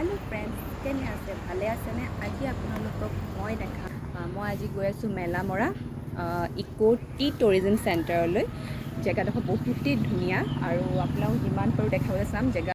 hello friends केने आसे भाले आसे ने আজি আপোনালোকক মই দেখা মই আজি গৈ আছো মেলামৰা ইকো টি টুৰিজম সেন্টাৰলৈ জেগাটো বহুতেই ধুনিয়া আৰু আপোনাক যিমান পাৰো দেখাবলৈ চাম জেগা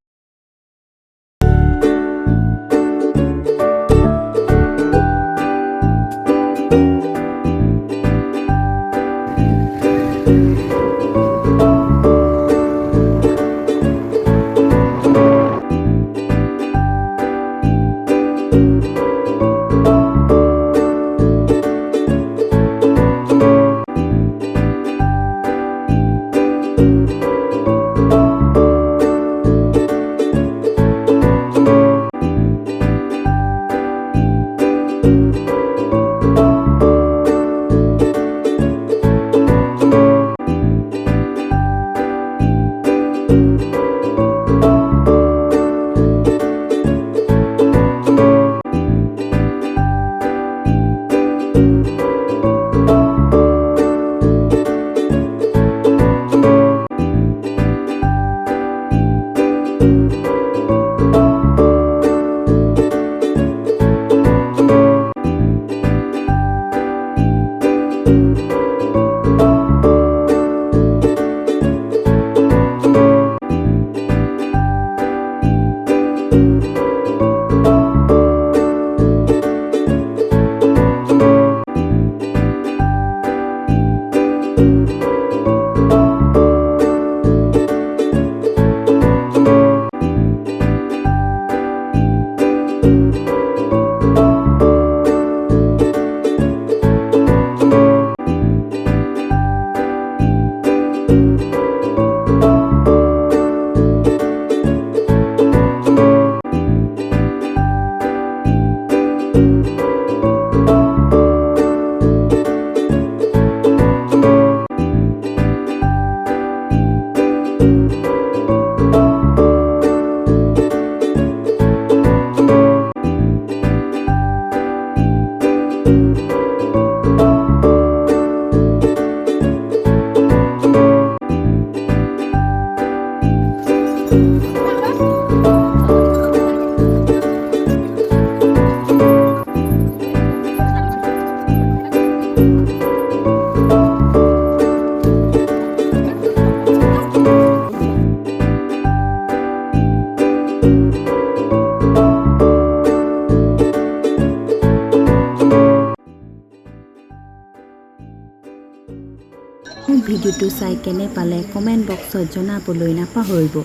ভিডিওটো চাই কেনে পালে কমেন্ট বক্সত জনাবলৈ নাপাহৰিব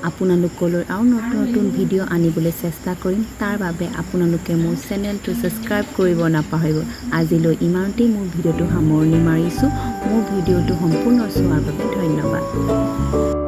আপোনালোকলৈ আৰু নতুন ভিডিও আনিবলৈ চেষ্টা কৰিম তাৰ বাবে আপোনালোকে মোৰ চেনেলটো সাবস্ক্ৰাইব কৰিব নাপাহৰিব আজিলৈ ইমানতেই মোৰ ভিডিওটো সামৰণি মাৰিছো মোৰ ভিডিওটো সম্পূৰ্ণ চোৱাৰ বাবে ধন্যবাদ